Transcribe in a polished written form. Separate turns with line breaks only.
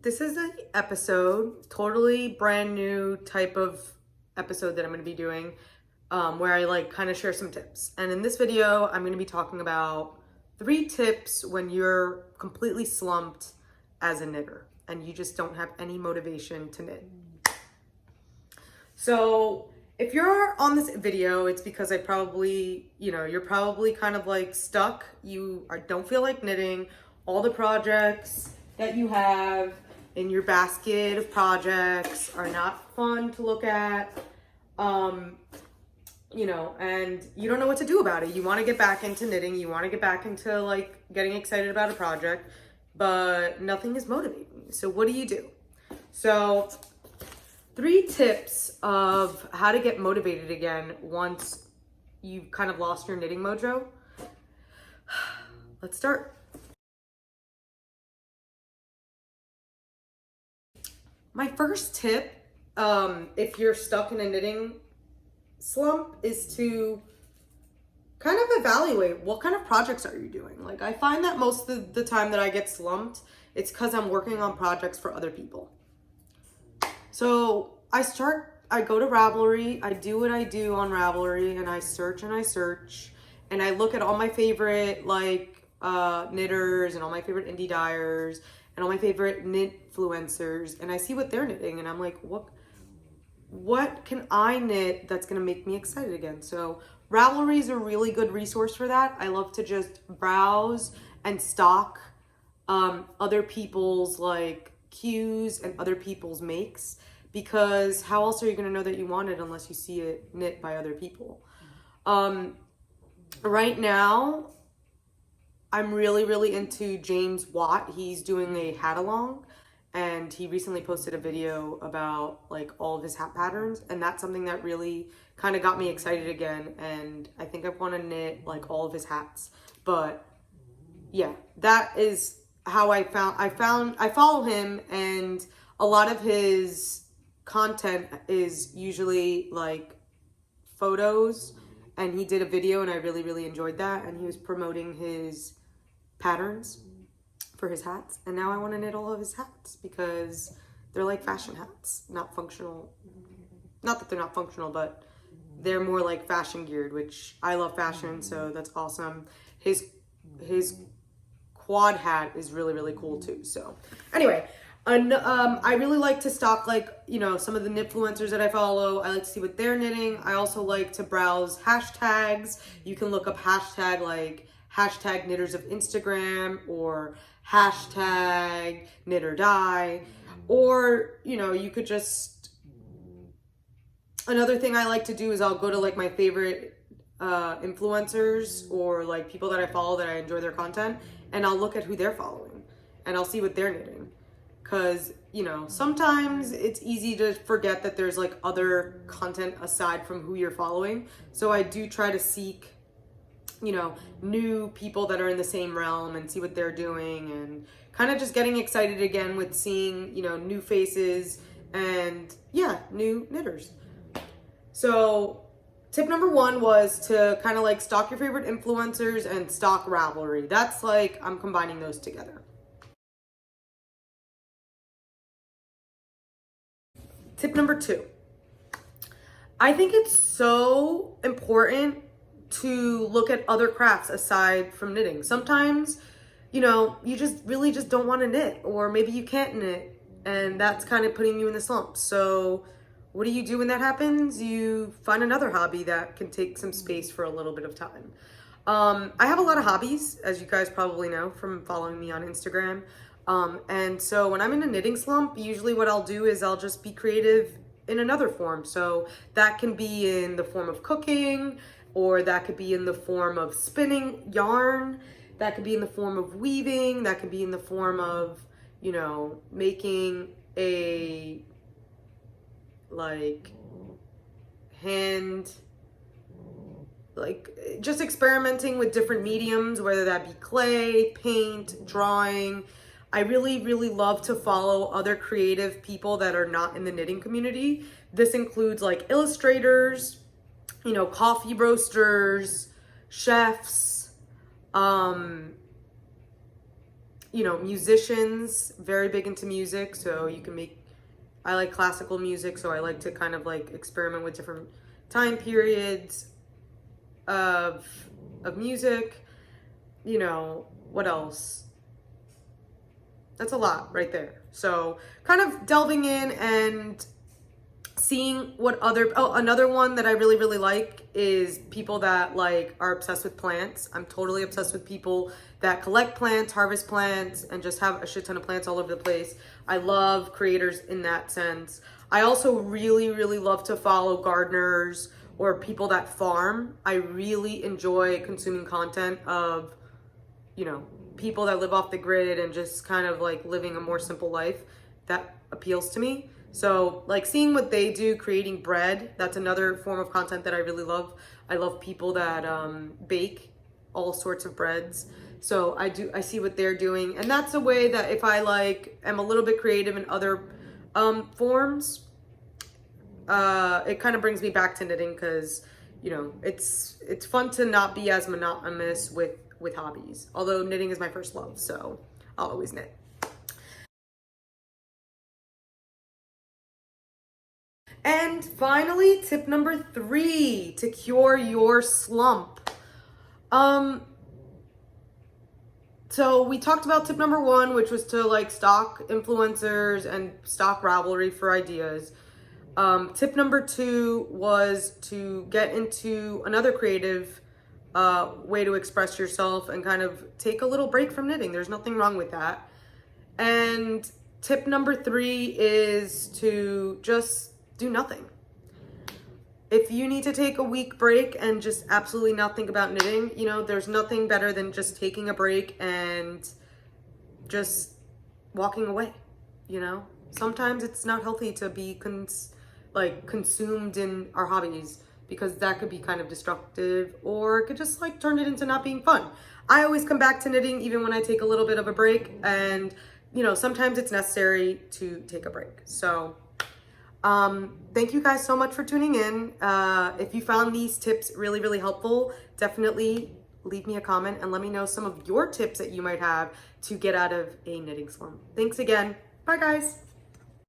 This is an episode, totally brand new type of episode that I'm going to be doing, where I like kind of share some tips. And in this video, I'm going to be talking about 3 tips when you're completely slumped as a knitter and you just don't have any motivation to knit. So if you're on this video, it's because you're probably kind of like stuck. Don't feel like knitting. All the projects that you have in your basket of projects are not fun to look at. And you don't know what to do about it. You want to get back into knitting. You want to get back into like getting excited about a project, but nothing is motivating you. So what do you do? So 3 tips of how to get motivated again once you've kind of lost your knitting mojo. Let's start. My first tip, if you're stuck in a knitting slump, is to kind of evaluate what kind of projects are you doing. Like, I find that most of the time that I get slumped, it's because I'm working on projects for other people. So I go to Ravelry, I do what I do on Ravelry, and I search, and I look at all my favorite knitters and all my favorite indie dyers and all my favorite knitfluencers, and I see what they're knitting, and I'm like, what can I knit that's gonna make me excited again? So Ravelry is a really good resource for that. I love to just browse and stalk other people's like cues and other people's makes, because how else are you gonna know that you want it unless you see it knit by other people? Right now, I'm really into James Watt. He's doing a hat along, and he recently posted a video about like all of his hat patterns, and that's something that really kind of got me excited again, and I think I want to knit like all of his hats. But yeah, that is how I follow him, and a lot of his content is usually like photos, and he did a video and I really enjoyed that, and he was promoting his patterns for his hats, and now I want to knit all of his hats because they're like fashion hats, not functional. Not that they're not functional, but they're more like fashion geared, which I love fashion, so that's awesome. His quad hat is really cool too. So anyway, I really like to stalk some of the knitfluencers that I follow. I like to see what they're knitting. I also like to browse hashtags. You can look up hashtag knitters of Instagram or hashtag knit or die, or you could just, another thing I like to do is I'll go to like my favorite influencers or like people that I follow that I enjoy their content, and I'll look at who they're following and I'll see what they're knitting, because sometimes it's easy to forget that there's like other content aside from who you're following. So I do try to seek new people that are in the same realm and see what they're doing, and kind of just getting excited again with seeing, new faces and new knitters. So tip number 1 was to kind of like stalk your favorite influencers and stalk Ravelry. That's like, I'm combining those together. Tip number 2. I think it's so important to look at other crafts aside from knitting. Sometimes, you just really don't want to knit, or maybe you can't knit, and that's kind of putting you in the slump. So what do you do when that happens? You find another hobby that can take some space for a little bit of time. I have a lot of hobbies, as you guys probably know from following me on Instagram. And so when I'm in a knitting slump, usually what I'll do is I'll just be creative in another form. So that can be in the form of cooking, or that could be in the form of spinning yarn, that could be in the form of weaving, that could be in the form of, making a just experimenting with different mediums, whether that be clay, paint, drawing. I really love to follow other creative people that are not in the knitting community. This includes like illustrators, coffee roasters, chefs, you know, musicians, very big into music, so you can make, I like classical music, so I like to kind of like experiment with different time periods of music. You know, what else? That's a lot right there. So kind of delving in and seeing what other, oh, another one that I really, really like is people that like are obsessed with plants. I'm totally obsessed with people that collect plants, harvest plants, and just have a shit ton of plants all over the place. I love creators in that sense. I also really, really love to follow gardeners or people that farm. I really enjoy consuming content of, you know, people that live off the grid and just kind of like living a more simple life. That appeals to me. So like seeing what they do, creating bread, that's another form of content that I really love. I love people that bake all sorts of breads. So I see what they're doing. And that's a way that if I like am a little bit creative in other forms, it kind of brings me back to knitting because, you know, it's fun to not be as monotonous with hobbies. Although knitting is my first love, so I'll always knit. And finally, tip number 3 to cure your slump. So we talked about tip number 1, which was to like stalk influencers and stalk Ravelry for ideas. Tip number 2 was to get into another creative way to express yourself and kind of take a little break from knitting. There's nothing wrong with that. And tip number 3 is to just do nothing. If you need to take a week break and just absolutely not think about knitting, you know, there's nothing better than just taking a break and just walking away, you know? Sometimes it's not healthy to be consumed in our hobbies because that could be kind of destructive or it could just like turn it into not being fun. I always come back to knitting even when I take a little bit of a break, and you know, sometimes it's necessary to take a break. So thank you guys so much for tuning in. If you found these tips really, really helpful, definitely leave me a comment and let me know some of your tips that you might have to get out of a knitting slump. Thanks again. Bye guys.